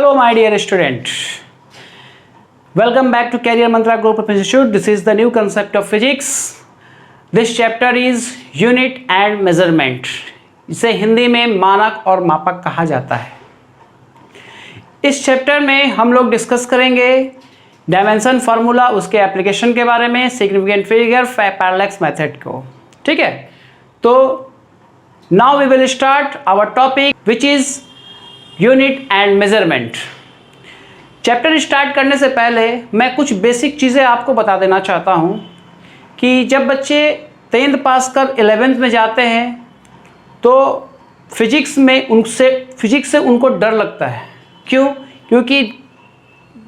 Hello my dear student, welcome back to Career Mantra Group of Institute. This is the new concept of physics. This chapter is unit and measurement. इसे हिंदी में मानक और मापक कहा जाता है। इस चैप्टर में हम लोग डिस्कस करेंगे डायमेंशन फार्मूला, उसके एप्लीकेशन के बारे में, सिग्निफिकेंट फिगर, पैरेलैक्स मेथड को। ठीक है, तो now we will start our topic which is unit and measurement. Chapter start करने से पहले मैं कुछ बेसिक चीज़ें आपको बता देना चाहता हूँ कि जब बच्चे 10th पास कर 11th में जाते हैं तो फिजिक्स से उनको डर लगता है। क्यों? क्योंकि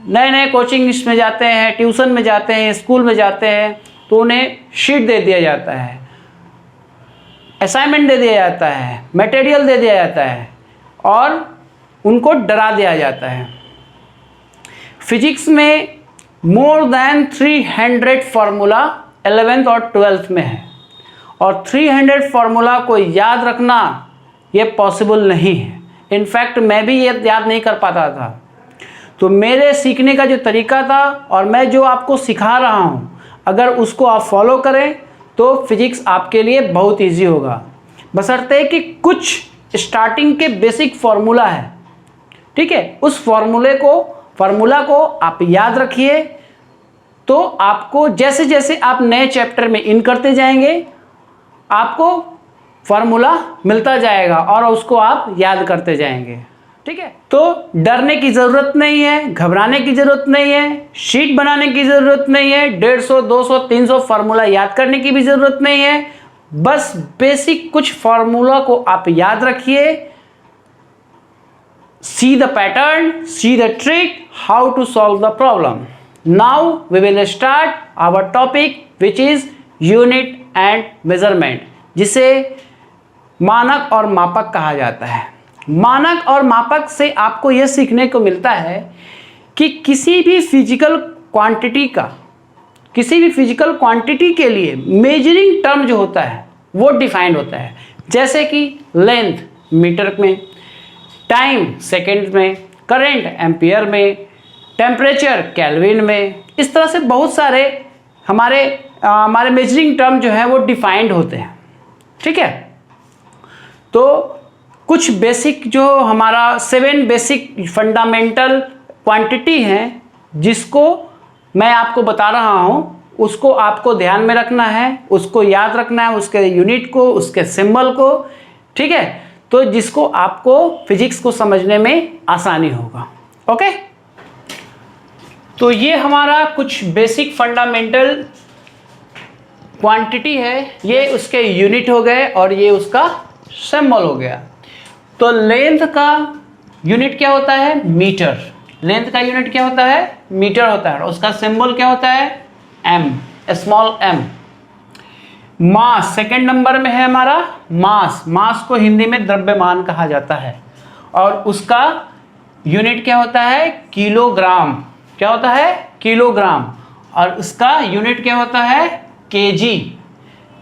नए नए कोचिंग में जाते हैं, ट्यूशन में जाते हैं, स्कूल में जाते हैं, तो उन्हें शीट दे दिया जाता है, असाइनमेंट दे दिया जाता है, मटेरियल दे दिया जाता है और उनको डरा दिया जाता है। फिजिक्स में मोर देन 300 फार्मूला 11th और 12th में है और 300 फार्मूला को याद रखना ये पॉसिबल नहीं है। इनफैक्ट मैं भी ये याद नहीं कर पाता था। तो मेरे सीखने का जो तरीका था और मैं जो आपको सिखा रहा हूँ, अगर उसको आप फॉलो करें तो फिजिक्स आपके लिए बहुत इजी होगा, बशर्ते कि कुछ स्टार्टिंग के बेसिक फार्मूला है। ठीक है, उस फार्मूला को आप याद रखिए, तो आपको जैसे जैसे आप नए चैप्टर में इन करते जाएंगे आपको फार्मूला मिलता जाएगा और उसको आप याद करते जाएंगे। ठीक है, तो डरने की ज़रूरत नहीं है, घबराने की ज़रूरत नहीं है, शीट बनाने की ज़रूरत नहीं है, 150, 200, 300 फार्मूला याद करने की भी ज़रूरत नहीं है। बस बेसिक कुछ फार्मूला को आप याद रखिए। See the pattern, see the trick, how to solve the problem. Now we will start our topic which is unit and measurement, जिसे मानक और मापक कहा जाता है। मानक और मापक से आपको यह सीखने को मिलता है कि किसी भी फिजिकल क्वांटिटी के लिए मेजरिंग टर्म जो होता है वो डिफाइंड होता है। जैसे कि लेंथ मीटर में, टाइम सेकंड में, करंट एम्पियर में, टेम्परेचर केल्विन में। इस तरह से बहुत सारे हमारे मेजरिंग टर्म जो है वो डिफाइंड होते हैं। ठीक है, तो कुछ बेसिक जो हमारा 7 बेसिक फंडामेंटल क्वांटिटी हैं जिसको मैं आपको बता रहा हूँ, उसको आपको ध्यान में रखना है, उसको याद रखना है, उसके यूनिट को, उसके सिंबल को। ठीक है, तो जिसको आपको फिजिक्स को समझने में आसानी होगा। ओके, तो ये हमारा कुछ बेसिक फंडामेंटल क्वांटिटी है, ये उसके यूनिट हो गए और ये उसका सिंबल हो गया। तो लेंथ का यूनिट क्या होता है? मीटर। लेंथ का यूनिट क्या होता है? मीटर होता है। उसका सिंबल क्या होता है? M, small M. Mass second number में है हमारा मास। मास को हिंदी में द्रव्यमान कहा जाता है और उसका यूनिट क्या होता है? किलोग्राम। क्या होता है? किलोग्राम। और उसका यूनिट क्या होता है? केजी।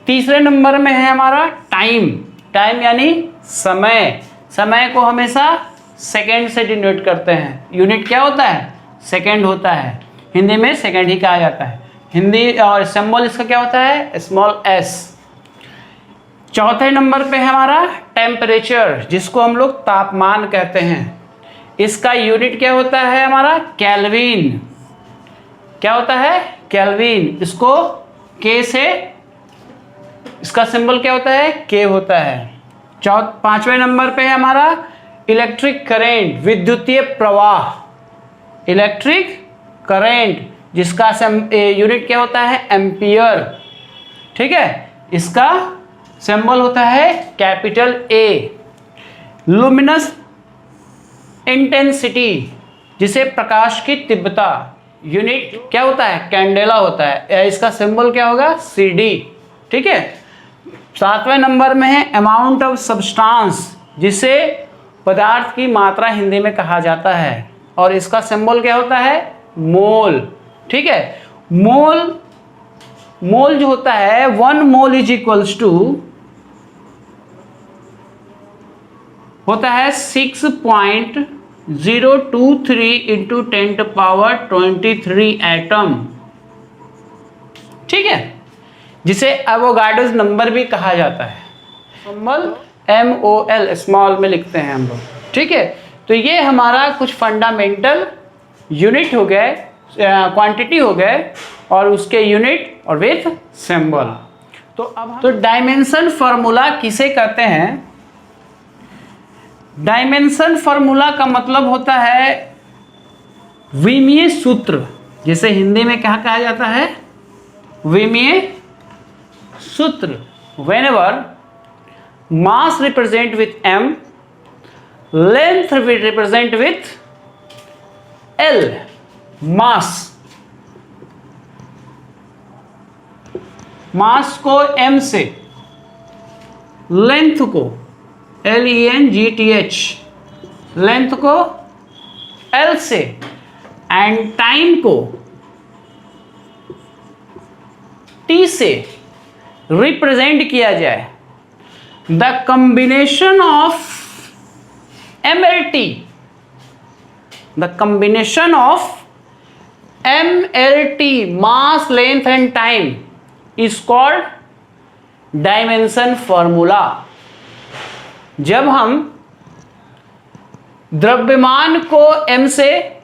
तीसरे नंबर में है हमारा टाइम। टाइम यानी समय। समय को हमेशा सेकंड से डिनोट करते हैं। यूनिट क्या होता है? सेकंड होता है। हिंदी में सेकंड ही कहा जाता है। हिंदी और सिंबल इसका क्या होता है? Small S. चौथे नंबर पे है हमारा टेम्परेचर, जिसको हम लोग तापमान कहते हैं। इसका यूनिट क्या होता है? हमारा केल्विन। क्या होता है? केल्विन। इसको के से, इसका सिंबल क्या होता है? के होता है। पांचवें नंबर पे है हमारा इलेक्ट्रिक करेंट, विद्युतीय प्रवाह। इलेक्ट्रिक करेंट, जिसका यूनिट क्या होता है? एम्पियर। ठीक है, इसका सिंबल होता है कैपिटल ए। लुमिनस इंटेंसिटी, जिसे प्रकाश की तीव्रता, यूनिट क्या होता है? कैंडेला होता है। इसका सिंबल क्या होगा? CD। ठीक है, सातवें नंबर में है अमाउंट ऑफ सब्सटेंस, जिसे पदार्थ की मात्रा हिंदी में कहा जाता है और इसका सिंबल क्या होता है? मोल। ठीक है, मोल जो होता है 1 मोल इज इक्वल्स टू होता है 6.0 023 इंटू 10⁻23 एटम, ठीक है, जिसे एवोगाड्रोस नंबर भी कहा जाता है। MOL स्मॉल में लिखते हैं हम लोग, ठीक है। तो ये हमारा कुछ फंडामेंटल यूनिट हो गए, क्वांटिटी हो गए, और उसके यूनिट और विथ सिंबल। तो अब तो डायमेंशन फार्मूला किसे कहते हैं? डायमेंशन फार्मूला का मतलब होता है विमीय सूत्र, जिसे हिंदी में क्या कहा जाता है? विमीय सूत्र। Whenever mass represent with m, length will represent with l। मास को m से, लेंथ को LENGTH, लेंथ को L से, एंड टाइम को T से रिप्रेजेंट किया जाए, the combination of MLT, the combination of MLT, mass, length and time, is called dimension formula. जब हम द्रव्यमान को m से,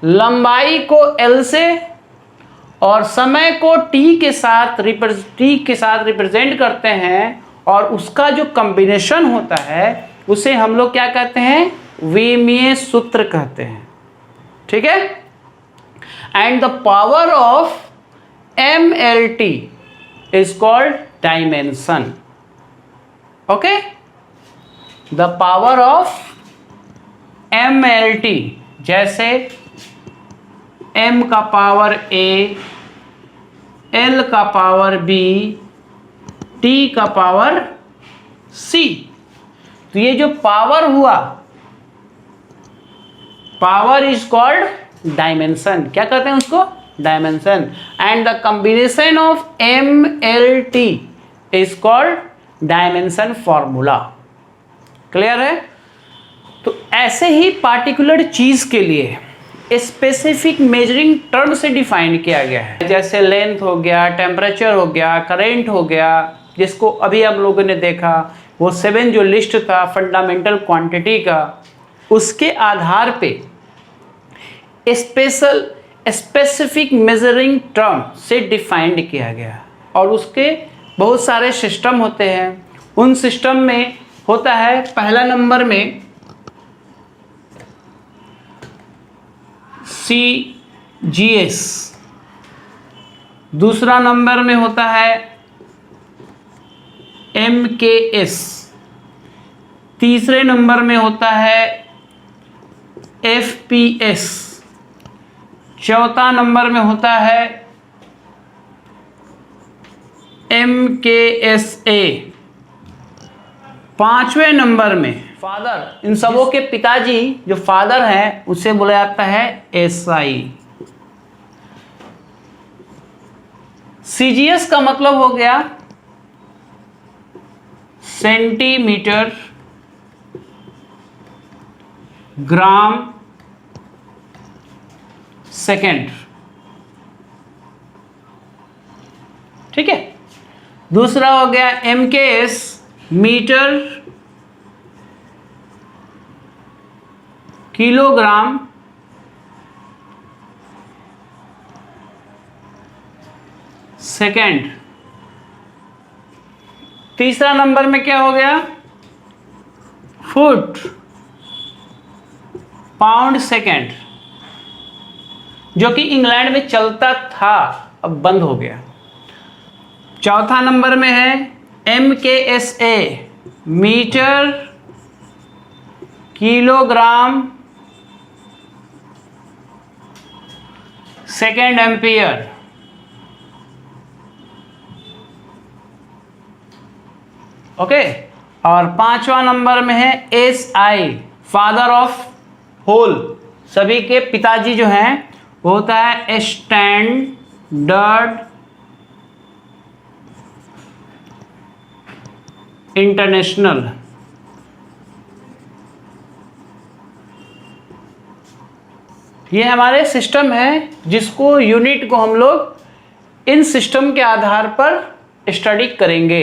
लंबाई को l से, और समय को t के साथ रिप्रेजेंट करते हैं, और उसका जो कॉम्बिनेशन होता है उसे हम लोग क्या कहते हैं? विमीय सूत्र कहते हैं, ठीक है। And the power of MLT is called dimension, okay? The power of MLT, जैसे m का पावर a, l का पावर b, t का पावर c। तो ये जो पावर हुआ, पावर इज कॉल्ड डायमेंशन। क्या कहते हैं उसको? Dimension. And the combination of MLT is called dimension formula. Clear है? तो ऐसे ही पार्टिकुलर चीज के लिए स्पेसिफिक मेजरिंग टर्म से डिफाइन किया गया है, जैसे लेंथ हो गया, टेम्परेचर हो गया, करंट हो गया, जिसको अभी हम लोगों ने देखा, वो 7 जो लिस्ट था फंडामेंटल क्वांटिटी का, उसके आधार पे स्पेसिफिक मेजरिंग टर्म से डिफाइंड किया गया। और उसके बहुत सारे सिस्टम होते हैं। उन सिस्टम में होता है, पहला नंबर में CGS, दूसरा नंबर में होता है MKS, तीसरे नंबर में होता है FPS, चौथा नंबर में होता है MKSA, पांचवें नंबर में फादर, इन सबों के पिताजी जो फादर हैं उसे बोला जाता है SI। CGS का मतलब हो गया सेंटीमीटर, ग्राम, सेकेंड, ठीक है। दूसरा हो गया MKS, मीटर, किलोग्राम, सेकेंड। तीसरा नंबर में क्या हो गया? फुट, पाउंड, सेकेंड, जो कि इंग्लैंड में चलता था, अब बंद हो गया। चौथा नंबर में है MKSA, metre, kilogram, second, ampere. Okay. और पांचवा नंबर में है SI, फादर ऑफ होल, सभी के पिताजी जो हैं वो होता है स्टैंडर्ड इंटरनेशनल। ये हमारे सिस्टम है जिसको यूनिट को हम लोग इन सिस्टम के आधार पर स्टडी करेंगे।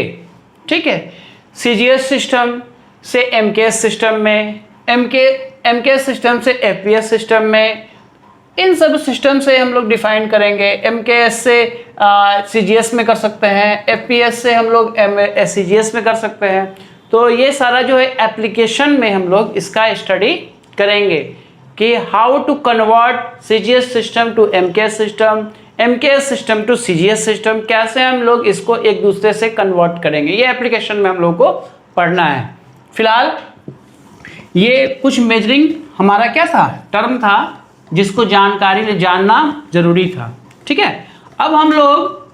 ठीक है, सीजीएस सिस्टम से एमकेएस सिस्टम में, एमकेएस सिस्टम से एफपीएस सिस्टम में, इन सब सिस्टम से हम लोग डिफाइन करेंगे। एमकेएस से सीजीएस में कर सकते हैं, एफपीएस से हम लोग सीजीएस में कर सकते हैं। तो ये सारा जो है एप्लीकेशन में हम लोग इसका स्टडी करेंगे कि how to convert CGS system to MKS system, MKS system to CGS system, कैसे हम लोग इसको एक दूसरे से कन्वर्ट करेंगे। ये एप्लीकेशन में हम लोग को पढ़ना है। फिलहाल ये कुछ मेजरिंग हमारा क्या था, टर्म था जिसको जानना जरूरी था। ठीक है, अब हम लोग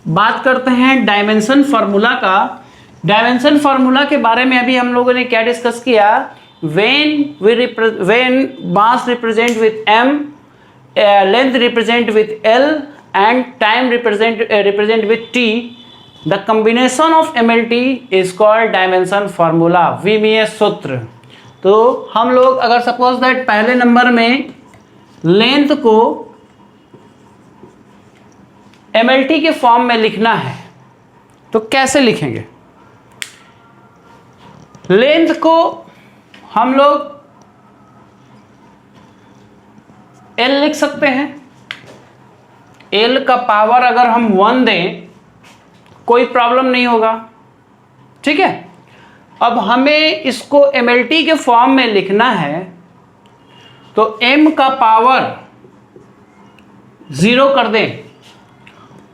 बात करते हैं डायमेंशन फार्मूला का। डायमेंशन फार्मूला के बारे में अभी हम लोगों ने क्या डिस्कस किया, when mass represent with m, length represent with l and time represent with t, the combination of MLT is called dimension formula, VMS सूत्र। तो हम लोग अगर सपोज दैट पहले नंबर में लेंथ को MLT के फॉर्म में लिखना है तो कैसे लिखेंगे। लेंथ को हम लोग L लिख सकते हैं। L का पावर अगर हम 1 दें कोई प्रॉब्लम नहीं होगा। ठीक है, अब हमें इसको MLT के फॉर्म में लिखना है तो m का पावर 0 कर दें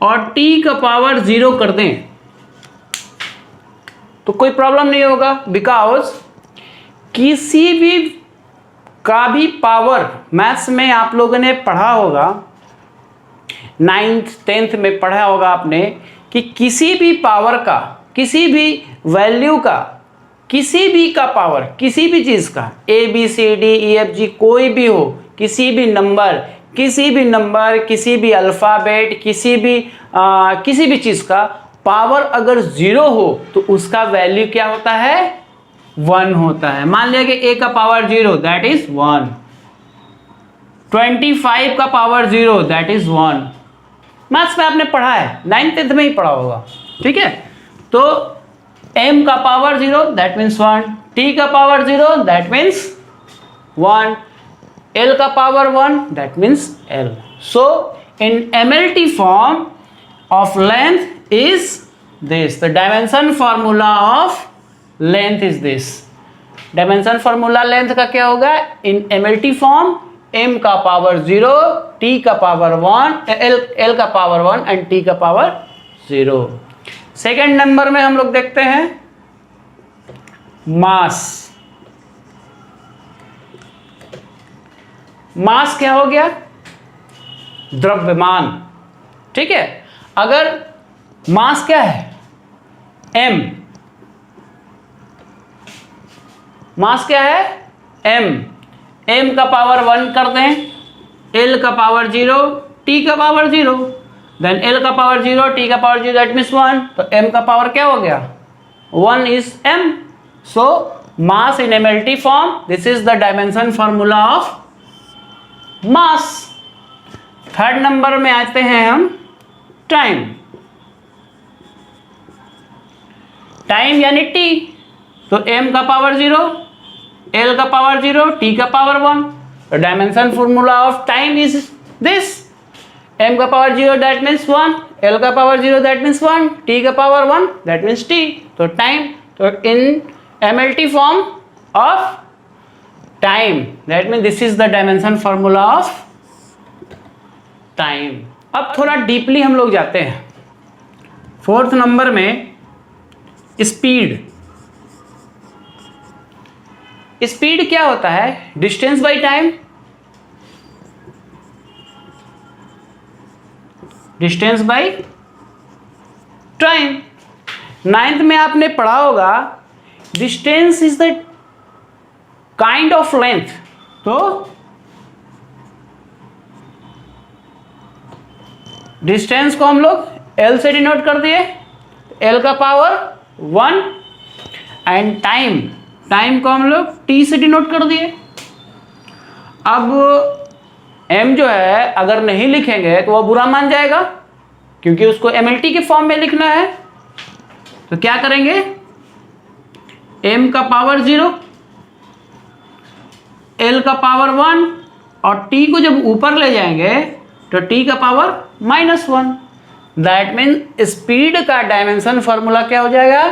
और t का पावर 0 कर दें तो कोई प्रॉब्लम नहीं होगा, बिकॉज किसी भी का भी पावर, मैथ्स में आप लोगों ने पढ़ा होगा, 9th 10th में पढ़ा होगा आपने कि किसी भी पावर का, किसी भी वैल्यू का, किसी भी का पावर, किसी भी चीज़ का, A B C D E F G कोई भी हो, किसी भी नंबर, किसी भी अल्फ़ाबेट, किसी भी चीज़ का पावर अगर 0 हो तो उसका वैल्यू क्या होता है, 1 होता है। मान लिया कि a का पावर 0 दैट इज 1, 25 का पावर 0 दैट इज 1। मैथ्स में आपने पढ़ा है, 9th 10th में ही पढ़ा होगा। ठीक है, तो m का पावर 0 दैट मीन्स 1, t का पावर 0 दैट मीन्स 1, l का power 1 that means l। So in MLT form of length is this, the dimension formula of length is this। dimension formula length का क्या होगा, in MLT form m का power 0, t का power 1, l का power 1 and t का power 0। Second number में हम लोग देखते हैं मास। मास क्या हो गया, द्रव्यमान। ठीक है, अगर मास क्या है, m, मास क्या है m का पावर 1 कर दें, l का पावर 0, t का पावर 0, देन l का पावर 0, t का पावर 0 दैट मीन्स 1, तो m का पावर क्या हो गया, 1 is m। So mass in MLT form, this is the dimension formula of mass. Third number में आते हैं हम टाइम। टाइम यानी t, तो m का पावर 0, l का पावर 0, t का पावर 1। तो dimension formula of time is this, m का पावर 0 दैट मीन्स 1, l का पावर 0 दैट मीन्स 1, t का पावर 1 दैट मीन्स t। तो टाइम, तो इन MLT form of time that means this is the dimension formula of time. अब थोड़ा deeply हम लोग जाते हैं। फोर्थ नंबर में स्पीड। स्पीड क्या होता है, distance by time, distance by time. 9th में आपने पढ़ा होगा distance is the kind of length. तो डिस्टेंस को हम लोग L से डिनोट कर दिए, L का पावर 1, एंड टाइम, टाइम को हम लोग T से डिनोट कर दिए। अब m जो है अगर नहीं लिखेंगे तो वह बुरा मान जाएगा, क्योंकि उसको mlt के फॉर्म में लिखना है। तो क्या करेंगे, m का पावर 0, l का पावर 1 और t को जब ऊपर ले जाएंगे तो t का पावर -1। दैट मीन स्पीड का डायमेंशन फॉर्मूला क्या हो जाएगा,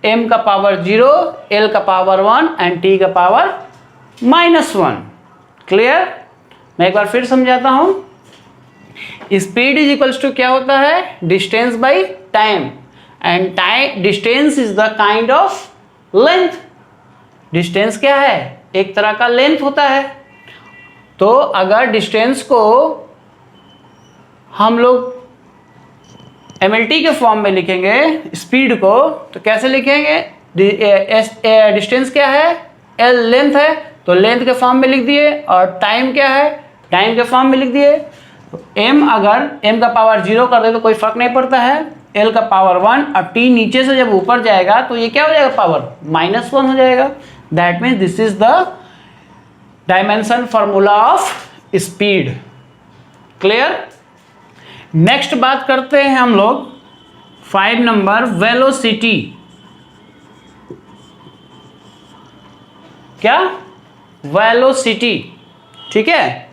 m का पावर 0, l का पावर 1 एंड t का पावर -1। क्लियर? मैं एक बार फिर समझाता हूं। स्पीड इज इक्वल्स टू क्या होता है, distance by time, and time distance is the kind of length. Distance क्या है, एक तरह का लेंथ होता है। तो अगर डिस्टेंस को हम लोग mlt के फॉर्म में लिखेंगे स्पीड को, तो कैसे लिखेंगे, डिस्टेंस क्या है, l लेंथ है, तो लेंथ के फॉर्म में लिख दिए, और टाइम क्या है, टाइम के फॉर्म में लिख दिए। तो m अगर m का पावर 0 कर दे तो कोई फर्क नहीं पड़ता है, l का पावर 1 और t नीचे से जब ऊपर जाएगा तो ये क्या हो जाएगा, पावर -1 हो जाएगा। That means this is the dimension formula of speed. Clear? Next बात करते हैं हम लोग 5 नंबर, वेलोसिटी। क्या, वेलोसिटी। ठीक है,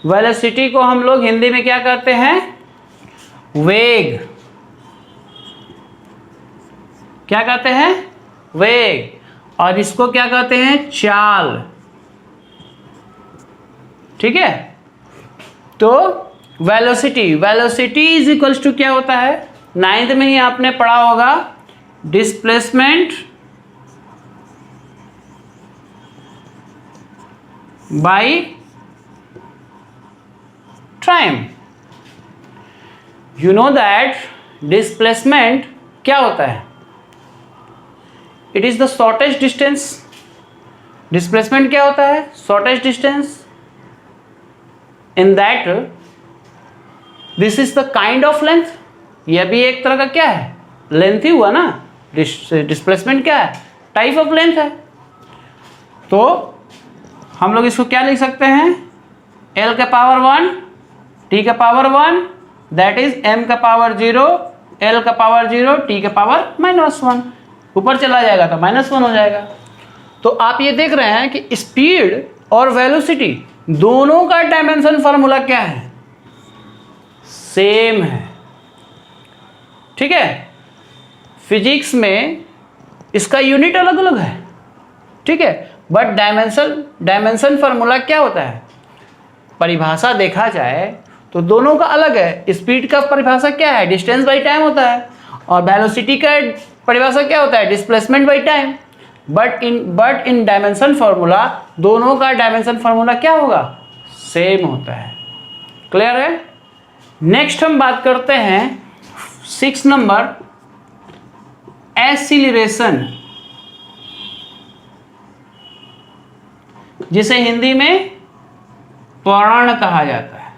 वेलोसिटी को हम लोग हिंदी में क्या कहते हैं, वेग। क्या कहते हैं, वेग। और इसको क्या कहते हैं, चाल। ठीक है, तो velocity, velocity is equals to क्या होता है, 9th में ही आपने पढ़ा होगा, displacement by time. You know that displacement क्या होता है, it is the shortest distance. Displacement क्या होता है, shortest distance. In that this is the kind of length. यह भी एक तरह का क्या है, लेंथ ही हुआ ना। डिस्प्लेसमेंट क्या है, टाइप ऑफ लेंथ है। तो हम लोग इसको क्या लिख सकते हैं, l का पावर 1, t का पावर 1, दैट इज m का पावर 0, l का पावर 0, t का पावर -1। ऊपर चला जाएगा तो -1 हो जाएगा। तो आप ये देख रहे हैं कि स्पीड और वेलोसिटी दोनों का डायमेंशन फार्मूला क्या है, सेम है। ठीक है, फिजिक्स में इसका यूनिट अलग अलग है। ठीक है, बट डायमेंशन फार्मूला क्या होता है, परिभाषा देखा जाए तो दोनों का अलग है। स्पीड का परिभाषा क्या है, डिस्टेंस बाई टाइम होता है, और वेलोसिटी का परिभाषा क्या होता है, displacement by time. But in dimension formula दोनों का डायमेंशन फार्मूला क्या होगा, सेम होता है। क्लियर है? नेक्स्ट हम बात करते हैं 6 नंबर, एक्सीलरेशन, जिसे हिंदी में त्वरण कहा जाता है।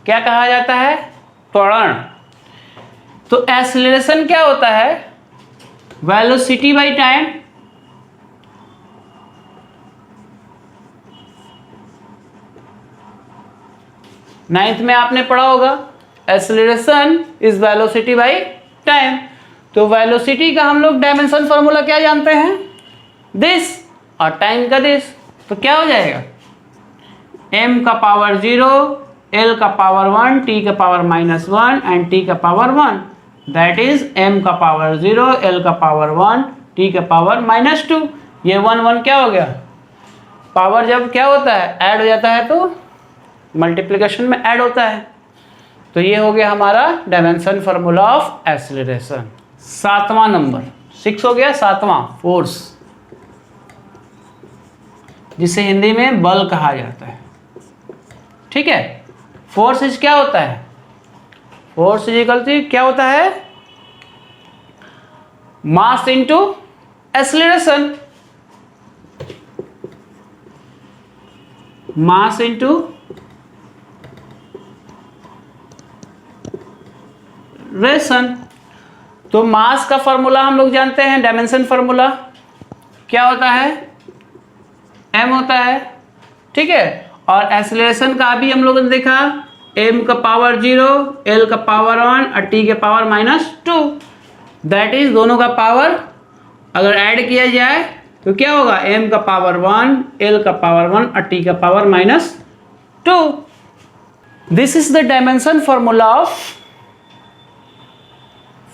क्या कहा जाता है, त्वरण। तो एक्सीलरेशन क्या होता है, वेलोसिटी बाई टाइम नाइन्थ में आपने पढ़ा होगा, acceleration is velocity by time. तो वेलोसिटी का हम लोग डायमेंशन फॉर्मूला क्या जानते हैं, दिस, और टाइम का दिस। तो क्या हो जाएगा, m का पावर 0, l का पावर 1, t का पावर -1 एंड t का पावर 1, दैट इज m का पावर 0, l का पावर 1, t का पावर -2। ये 1 1 क्या हो गया, पावर जब क्या होता है, ऐड हो जाता है तो मल्टीप्लिकेशन में ऐड होता है। तो ये हो गया हमारा डायमेंशन फार्मूला ऑफ एक्सीलरेशन। 7वां नंबर, 6 हो गया, 7वां फोर्स, जिसे हिंदी में बल कहा जाता है। ठीक है, फोर्स इज क्या होता है, फोर्स इज इक्वल टू क्या होता है, mass into acceleration, mass into ration. तो मास का फॉर्मूला हम लोग जानते हैं, डायमेंशन फार्मूला क्या होता है, m होता है। ठीक है, और एक्सेलरेशन का अभी हम लोगों ने देखा m का पावर 0, l का पावर 1 और t के पावर -2। दैट इज दोनों का पावर अगर ऐड किया जाए तो क्या होगा, m का पावर 1, l का पावर 1 और t का power -2। This is the dimension formula of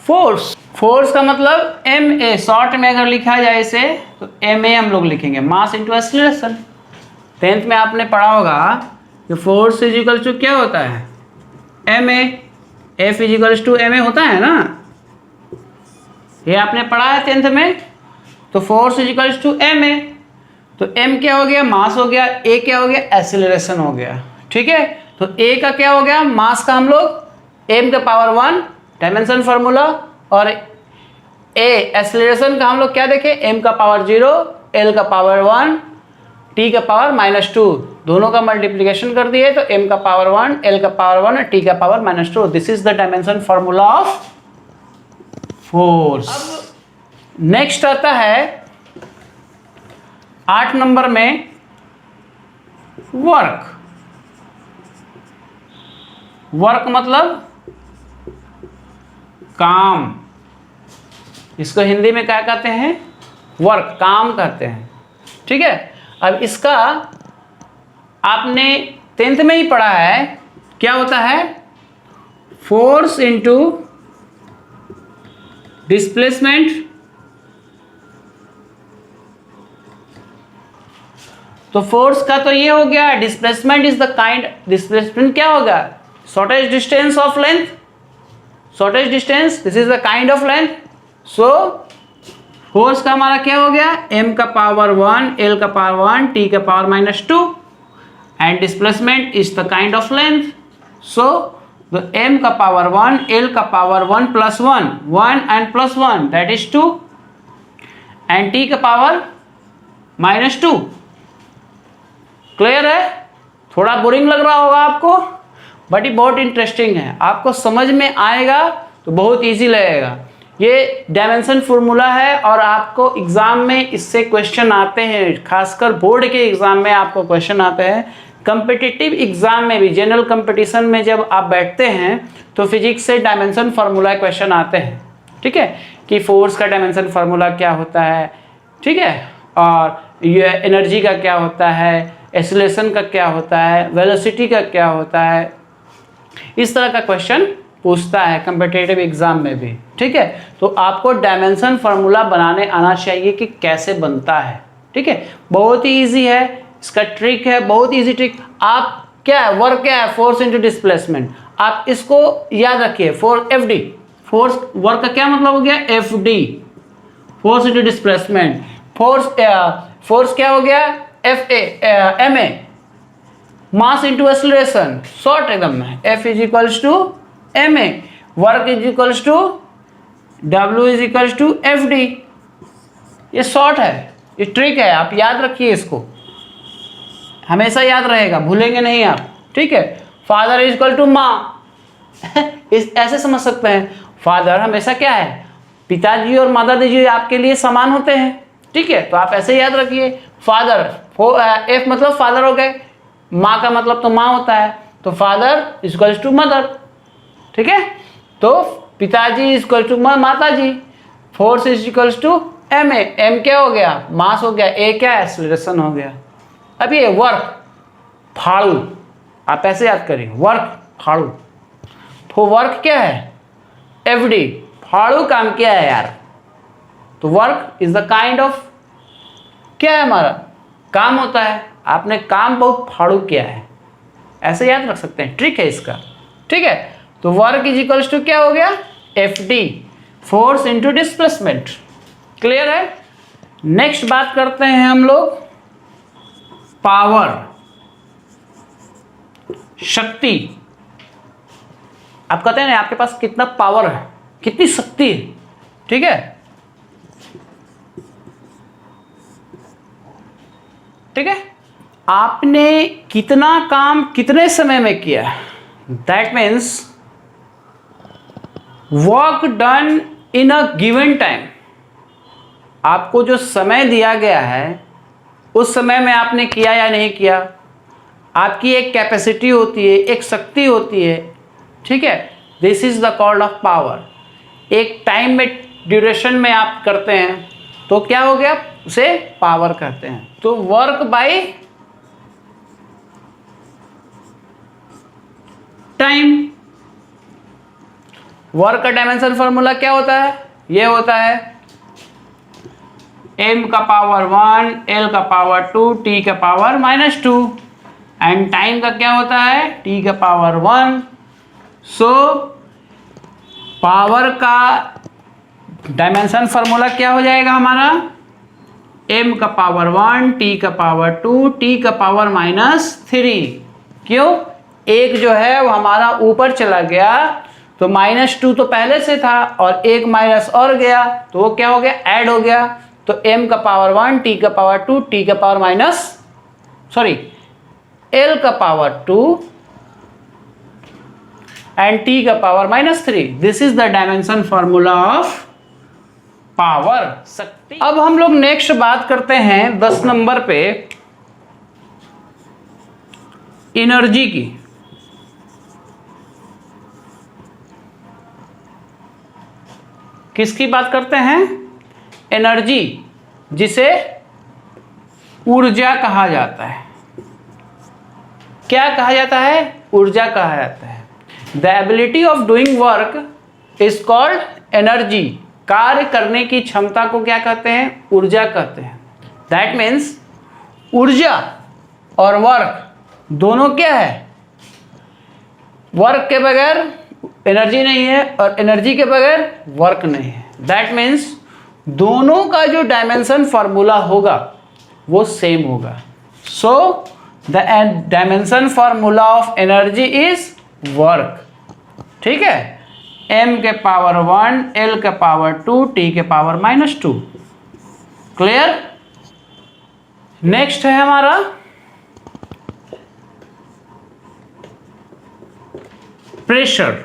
force. Force का मतलब ma, शॉर्ट में अगर लिखा जाए इसे तो ma हम लोग लिखेंगे, मास इंटू एक्सीलरेशन। 10th में आपने पढ़ा होगा कि फोर्स इज इक्वल टू क्या होता है, ma, F is equal to ma होता है ना, ये आपने पढ़ा है 10th में। तो force is equal to ma, तो m क्या हो गया, मास हो गया, a क्या हो गया, एक्सीलरेशन हो गया। ठीक है, तो a का क्या हो गया, मास का हम लोग m का पावर 1 डायमेंशन फार्मूला, और a एक्सीलरेशन का हम लोग क्या देखे, m का पावर 0, l का पावर 1, t का पावर -2, दोनों का मल्टीप्लिकेशन कर दिए तो m का पावर 1, l का पावर 1 और t का power -2। This is the dimension formula of force. Next आता है 8 नंबर में वर्क। वर्क मतलब काम, इसको हिंदी में क्या कहते हैं, वर्क, काम कहते हैं। ठीक है, अब इसका आपने 10th में ही पढ़ा है, क्या होता है, फोर्स इंटू डिस्प्लेसमेंट। तो फोर्स का तो ये हो गया, displacement is the kind, displacement क्या होगा, shortage distance of length, shortage distance, this is the kind of length. So force का हमारा क्या हो गया, m का पावर 1, l का पावर 1, t का power -2 and displacement is the kind of length. So the m का पावर 1, l का power 1 + 1, 1 and +1 that is 2 and t का पावर -2। क्लियर है, थोड़ा बोरिंग लग रहा होगा आपको, बट ये बहुत इंटरेस्टिंग है, आपको समझ में आएगा तो बहुत इजी लगेगा। ये डायमेंशन फार्मूला है और आपको एग्जाम में इससे क्वेश्चन आते हैं, खासकर बोर्ड के एग्जाम में आपको क्वेश्चन आते हैं। कम्पिटिटिव एग्जाम में भी, जनरल कंपटीशन में जब आप बैठते हैं तो फिजिक्स से डायमेंशन फार्मूला क्वेश्चन आते हैं। ठीक है, कि फोर्स का डायमेंशन फार्मूला क्या होता है, ठीक है, और ये एनर्जी का क्या होता है, एक्सीलरेशन का क्या होता है, वेलोसिटी का क्या होता है, इस तरह का क्वेश्चन पूछता है कम्पिटिटिव एग्जाम में भी। ठीक है, तो आपको डायमेंशन फार्मूला बनाने आना चाहिए कि कैसे बनता है। ठीक है, बहुत ही इजी है, इसका ट्रिक है, बहुत इजी ट्रिक। आप क्या है, वर्क क्या है, फोर्स इनटू डिस्प्लेसमेंट, आप इसको याद रखिए, FD, फोर्स, वर्क का क्या मतलब हो गया, FD, force into displacement. Force क्या हो गया, MA, mass into acceleration, short एकदम में, F is equals to MA, work is equals to W is equals to FD। ये शॉर्ट है, ये ट्रिक है, आप याद रखिए, इसको हमेशा याद रहेगा, भूलेंगे नहीं आप। ठीक है, फादर इज इक्वल टू माँ, इस ऐसे समझ सकते हैं, फादर हमेशा क्या है, पिताजी और माता जी आपके लिए समान होते हैं। ठीक है, तो आप ऐसे याद रखिए, फादर, F मतलब फादर हो गए, माँ का मतलब तो माँ होता है, तो father is equals to mother. ठीक है, तो पिताजी इज इक्वल टू माता जी, force is equals to MA, M क्या हो गया, मास हो गया, A क्या, एक्सीलरेशन हो गया। अब ये वर्क, फाड़ू, आप ऐसे याद करिए, वर्क फाड़ू, तो वर्क क्या है, FD, फाड़ू काम क्या है यार, तो work is the kind of, क्या है हमारा काम होता है, आपने काम बहुत फाड़ू किया है, ऐसे याद रख सकते हैं, ट्रिक है इसका। ठीक है, तो वर्क इज इक्वल्स टू क्या हो गया, FD, force into displacement. Clear है, नेक्स्ट बात करते हैं हम लोग पावर, शक्ति। आप कहते हैं ना, आपके पास कितना पावर है, कितनी शक्ति है। ठीक है, ठीक है, आपने कितना काम कितने समय में किया, that means work done in a given time. आपको जो समय दिया गया है उस समय में आपने किया या नहीं किया, आपकी एक कैपेसिटी होती है, एक शक्ति होती है, ठीक है। This is the called off power. एक टाइम में ड्यूरेशन में आप करते हैं तो क्या हो गया, उसे पावर कहते हैं। तो वर्क बाय टाइम, वर्क का डायमेंशन फॉर्मूला क्या होता है, ये होता है m का पावर 1 l का पावर 2 t का पावर -2 एंड टाइम का क्या होता है t का पावर 1। सो पावर का डायमेंशन फॉर्मूला क्या हो जाएगा हमारा, m का पावर 1 t का पावर 2 t का पावर -3। क्यों, एक जो है वो हमारा ऊपर चला गया तो -2 तो पहले से था और एक माइनस और गया तो वो क्या हो गया, ऐड हो गया। तो m का पावर 1 t का पावर 2 t का पावर l का पावर 2 एंड t का power -3। This is the dimension formula of power, शक्ति। अब हम लोग नेक्स्ट बात करते हैं 10 नंबर पे एनर्जी की। किसकी बात करते हैं, एनर्जी, जिसे ऊर्जा कहा जाता है। क्या कहा जाता है, ऊर्जा कहा जाता है। The ability of doing work is called energy. कार्य करने की क्षमता को क्या कहते हैं, ऊर्जा कहते हैं। दैट मीन्स ऊर्जा और वर्क दोनों क्या है, वर्क के बगैर एनर्जी नहीं है और एनर्जी के बगैर वर्क नहीं है। दैट मीन्स दोनों का जो डायमेंशन फॉर्मूला होगा वो सेम होगा। सो the dimension formula of energy is work, ठीक है। m के पावर 1 l के पावर 2 t के पावर -2। क्लियर। नेक्स्ट है हमारा प्रेशर,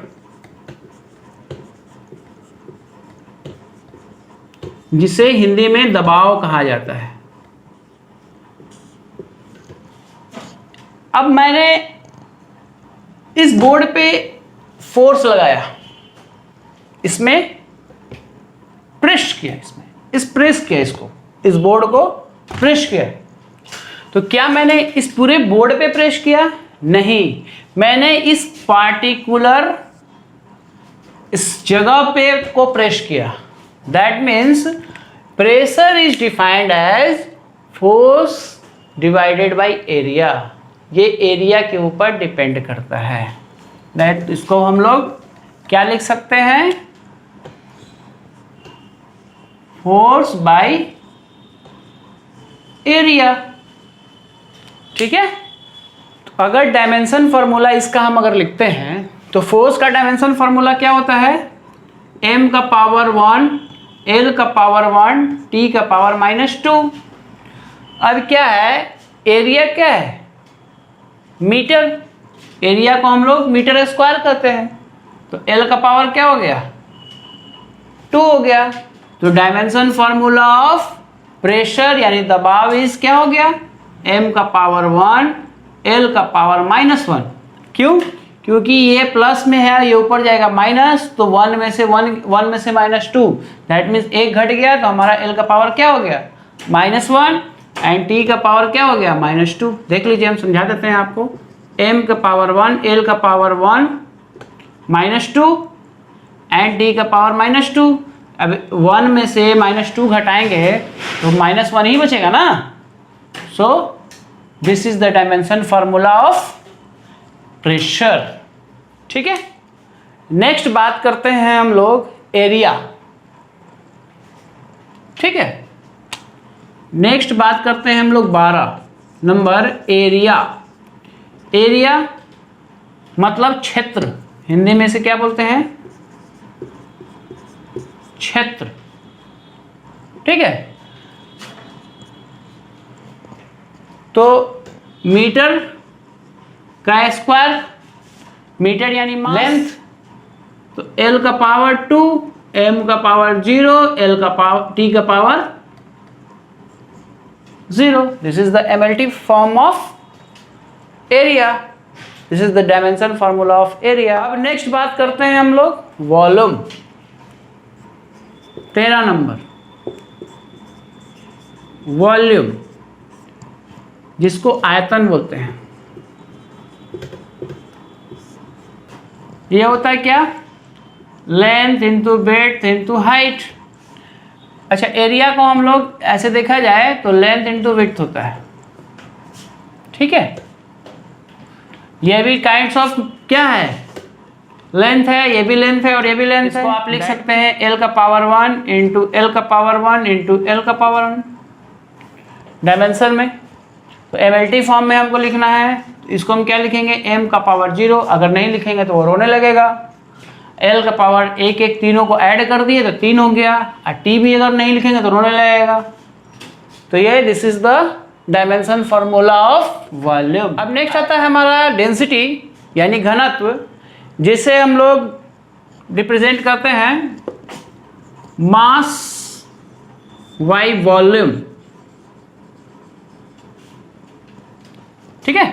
जिसे हिंदी में दबाव कहा जाता है। अब मैंने इस बोर्ड पे फोर्स लगाया, इसमें प्रेस किया, प्रेस किया, इस बोर्ड को प्रेस किया। तो क्या मैंने इस पूरे बोर्ड पे प्रेस किया, नहीं, मैंने इस पार्टिकुलर इस जगह पे को प्रेस किया। That means pressure is defined as force divided by area. ये एरिया के ऊपर डिपेंड करता है। दैट इसको हम लोग क्या लिख सकते हैं, फोर्स बाय एरिया, ठीक है। तो अगर डायमेंशन फॉर्मूला इसका हम अगर लिखते हैं तो फोर्स का डायमेंशन फॉर्मूला क्या होता है, m का पावर 1 l का पावर 1 t का पावर -2। अब क्या है, एरिया क्या है, मीटर। एरिया को हम लोग मीटर स्क्वायर कहते हैं। तो l का पावर क्या हो गया, 2 हो गया। तो डायमेंशन फॉर्मूला ऑफ प्रेशर यानी दबाव इज क्या हो गया, m का पावर 1 l का पावर -1। क्यों, क्योंकि ये प्लस में है, ये ऊपर जाएगा माइनस, तो 1 में से -2। दैट मीन्स एक घट गया तो हमारा l का पावर क्या हो गया, -1 एंड t का पावर क्या हो गया, -2। देख लीजिए, हम समझा देते हैं आपको। m का पावर 1 l का पावर 1 -2 एंड t का पावर -2। अब 1 में से -2 घटाएंगे तो -1 ही बचेगा ना। So this is the dimension formula of pressure, ठीक है। नेक्स्ट बात करते हैं हम लोग एरिया, ठीक है। नेक्स्ट बात करते हैं हम लोग 12 नंबर एरिया। एरिया मतलब क्षेत्र, हिंदी में से क्या बोलते हैं, क्षेत्र, ठीक है। तो मीटर का स्क्वायर, मीटर यानी लेंथ, तो l का पावर 2 m का पावर 0 l का पावर t का power 0। This is the MLT form of area. This is the dimension formula of area. अब नेक्स्ट बात करते हैं हम लोग वॉल्यूम। 13 नंबर, वॉल्यूम जिसको आयतन बोलते हैं। ये होता है क्या? Length into breadth into height. अच्छा, एरिया को हम लोग ऐसे देखा जाए तो लेंथ इंटू विड्थ होता है, ठीक है। ये भी काइंड्स ऑफ क्या है? लेंथ है, ये भी लेंथ है और ये भी लेंथ है। आप लिख सकते हैं एल का पावर 1 इंटू एल का पावर 1 इंटू एल का पावर 1 डायमेंशन में। तो एमएलटी फॉर्म में हमको लिखना है, इसको हम क्या लिखेंगे? एम का पावर 0। अगर नहीं लिखेंगे तो वो रोने लगेगा। एल का पावर 1 1 तीनों को ऐड कर दिए तो 3 हो गया, और टी भी अगर नहीं लिखेंगे तो रोने लगेगा। तो ये this is the dimension formula of volume. अब नेक्स्ट आता है हमारा डेंसिटी यानी घनत्व, जिसे हम लोग रिप्रेजेंट करते हैं मास बाई वॉल्यूम, ठीक है।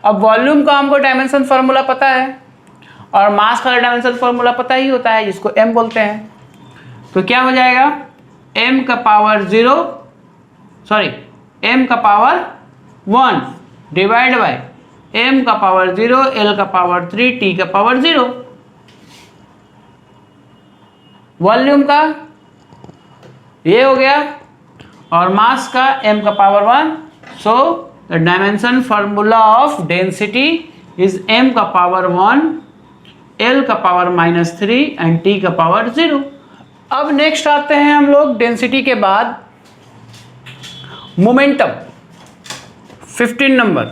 अब वॉल्यूम का हमको डायमेंशन फॉर्मूला पता है और मास का डायमेंशन फॉर्मूला पता ही होता है, जिसको m बोलते हैं। तो क्या हो जाएगा? m का पावर 0 सॉरी m का पावर 1 डिवाइड बाय m का पावर 0 l का पावर 3 t का पावर 0। वॉल्यूम का ये हो गया और मास का m का power 1। So the dimension formula of density is m का पावर 1 l का पावर -3 एंड t का पावर 0। अब नेक्स्ट आते हैं हम लोग डेंसिटी के बाद मोमेंटम। 15 number,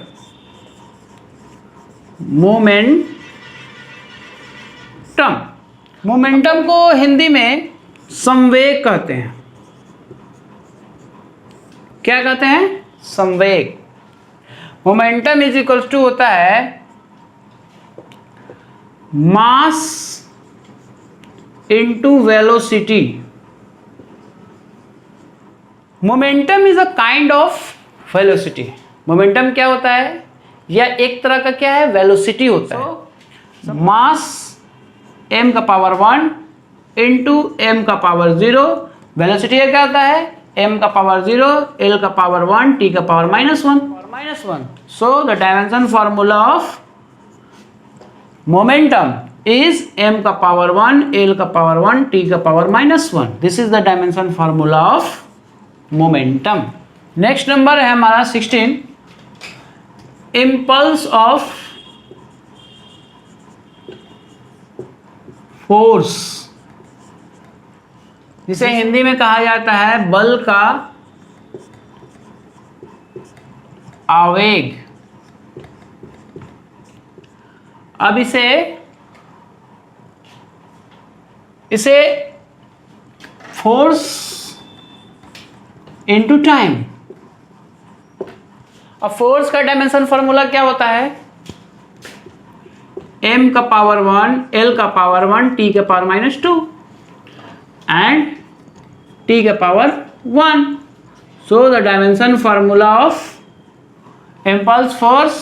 momentum. मोमेंटम को हिंदी में संवेग कहते हैं। क्या कहते हैं? संवेग। मोमेंटम इज इक्वल्स टू होता है mass into velocity. Momentum is a kind of velocity. Momentum क्या होता है? यह एक तरह का क्या है? वेलोसिटी होता है। मास m का पावर 1 इंटू m का पावर 0। वेलोसिटी क्या होता है? m का पावर 0 l का पावर 1 t का power -1। So the dimension formula of momentum is m का पावर 1 l का पावर 1 t का power -1। This is the dimension formula of momentum. Next number है हमारा 16, इम्पल्स ऑफ फोर्स, जिसे हिंदी में कहा जाता है बल का आवेग। अब इसे फोर्स इनटू टाइम। अब फोर्स का डायमेंशन फॉर्मूला क्या होता है? m का पावर 1 l का पावर 1 t का पावर -2 एंड t का power 1। So the dimension formula of impulse force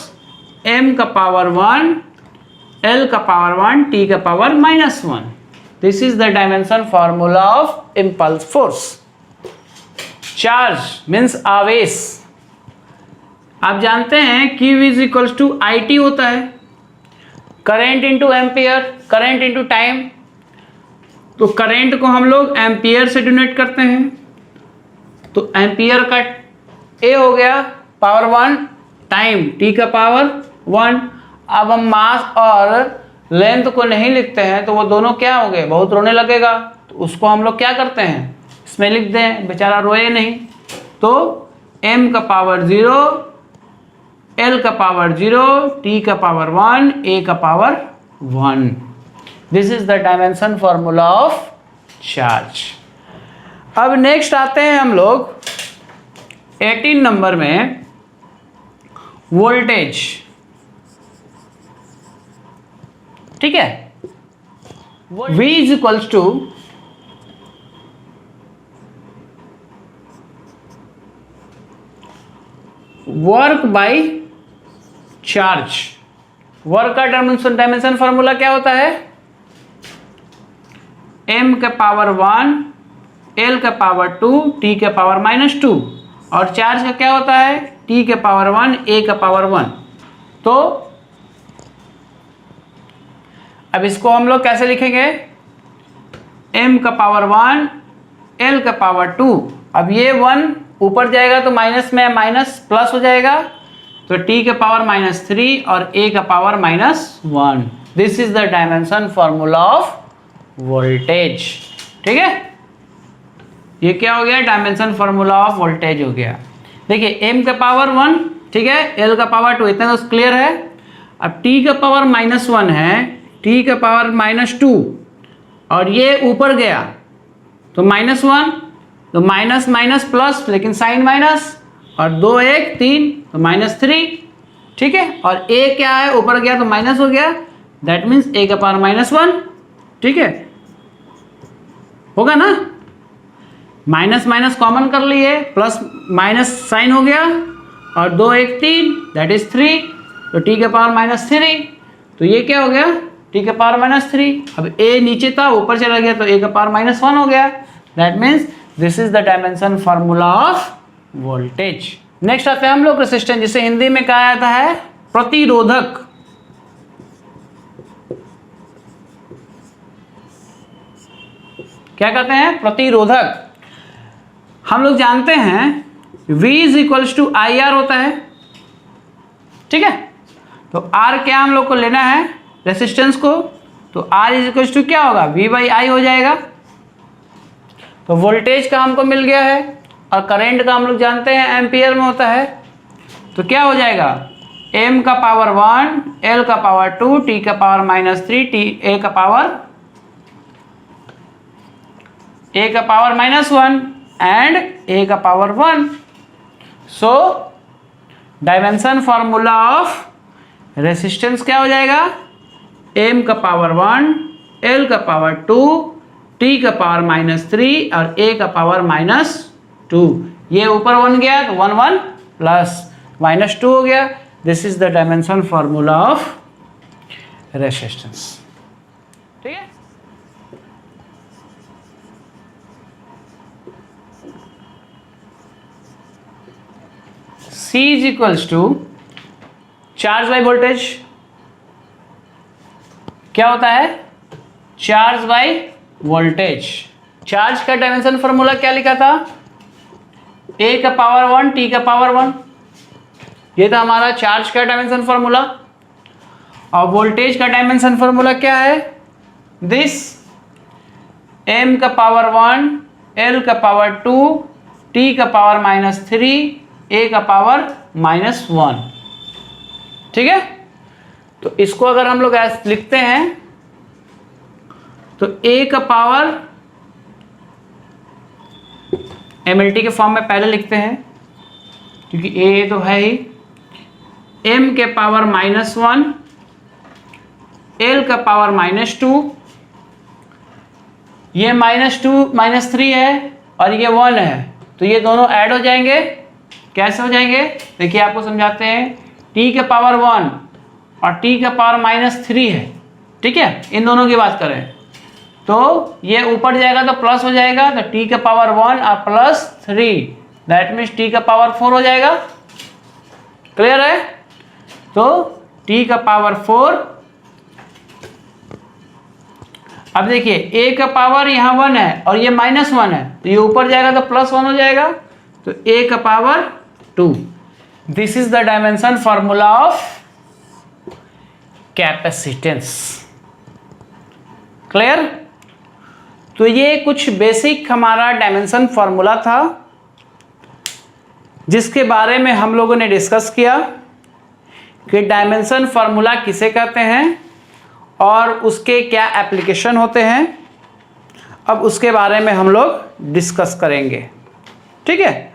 m का पावर 1 l का पावर 1 t का power -1। This is the dimension formula of impulse force. Charge means आवेश। आप जानते हैं Q is equals to IT होता है, current into ampere, current into time. तो करेंट को हम लोग एम्पियर से डिनोट करते हैं, तो एम्पियर का A हो गया पावर 1, टाइम T का पावर 1। अब हम मास और लेंथ को नहीं लिखते हैं तो वो दोनों क्या हो गए? बहुत रोने लगेगा। तो उसको हम लोग क्या करते हैं? इसमें लिख दें, बेचारा रोए नहीं। तो m का पावर 0 l का पावर 0 t का पावर 1 a का power 1। This is the dimension formula of charge. अब नेक्स्ट आते हैं हम लोग 18 नंबर में वोल्टेज, ठीक है। V is equals to work by charge. Work का डायमेंशन फॉर्मूला क्या होता है? m का पावर 1, l का पावर 2, t का पावर -2, और चार्ज का क्या होता है? t के पावर 1, a का पावर 1। तो अब इसको हम लोग कैसे लिखेंगे? m का पावर 1, l का पावर 2। अब ये 1 ऊपर जाएगा तो माइनस में माइनस प्लस हो जाएगा, तो t के पावर -3 और a का power -1। This is the dimension formula of voltage. ठीक है, ये क्या हो गया? डायमेंशन फॉर्मूला ऑफ वोल्टेज हो गया। देखिए m का पावर 1, ठीक है, l का पावर 2, इतना तो क्लियर है। अब t का पावर -1 है, t का पावर -2, और ये ऊपर गया तो -1, तो माइनस माइनस प्लस, लेकिन साइन माइनस, और 2 1 3 तो -3। ठीक है, और a क्या है? ऊपर गया तो माइनस हो गया, दैट मीन्स a का पावर -1। ठीक है, होगा ना? माइनस माइनस कॉमन कर लिए, प्लस माइनस साइन हो गया, और 2 1 3 दैट इज 3, तो t का पावर -3, तो ये क्या हो गया? t का पावर -3। अब a नीचे था, ऊपर चला गया, तो a का पावर -1 हो गया। That means this is the dimension formula of voltage. Next आते हैं हम लोग रेसिस्टेंस, जिसे हिंदी में कहा जाता है प्रतिरोधक। क्या कहते हैं? प्रतिरोधक। हम लोग जानते हैं V = IR होता है। ठीक है, तो R क्या हम लोग को लेना है? रेसिस्टेंस को, तो R = क्या होगा? V/I हो जाएगा। तो वोल्टेज का हमको मिल गया है, और करंट का हम लोग जानते हैं एम्पियर में होता है। तो क्या हो जाएगा? m का पावर 1, l का पावर 2, t का पावर -3, a का पावर -1 एंड a का power 1। So dimension formula of resistance क्या हो जाएगा? m का पावर 1, l का पावर 2, t का पावर -3 और a का पावर -2। ये ऊपर 1 गया तो 1 1 प्लस -2 हो गया। This is the dimension formula of resistance. ठीक है, C = चार्ज बाई वोल्टेज। क्या होता है? Charge by voltage. चार्ज का डायमेंशन फॉर्मूला क्या लिखा था? a का पावर 1, t का पावर 1। ये था हमारा चार्ज का डायमेंशन फॉर्मूला। और वोल्टेज का डायमेंशन फॉर्मूला क्या है? दिस m का पावर 1, l का पावर 2, t का पावर -3, a का पावर -1। ठीक है, तो इसको अगर हम लोग ऐसे लिखते हैं तो a का पावर MLT के फॉर्म में पहले लिखते हैं, क्योंकि a तो है ही। m के पावर -1, l का पावर -2, ये -2 -3 है और ये 1 है, तो ये दोनों ऐड हो जाएंगे। कैसे हो जाएंगे? देखिए आपको समझाते हैं। t के पावर 1 और t का पावर -3 है। ठीक है, इन दोनों की बात करें तो ये ऊपर जाएगा तो प्लस हो जाएगा, तो t का पावर 1 और +3 दैट मीन्स t का पावर 4 हो जाएगा। क्लियर है? तो t का पावर 4। अब देखिए a का पावर यहाँ 1 है और ये -1 है, तो ये ऊपर जाएगा तो +1 हो जाएगा, तो a का power 2। This is the dimension formula of capacitance. Clear? तो ये कुछ बेसिक हमारा डायमेंशन फॉर्मूला था, जिसके बारे में हम लोगों ने डिस्कस किया कि डायमेंशन फॉर्मूला किसे कहते हैं और उसके क्या एप्लीकेशन होते हैं। अब उसके बारे में हम लोग डिस्कस करेंगे। ठीक है।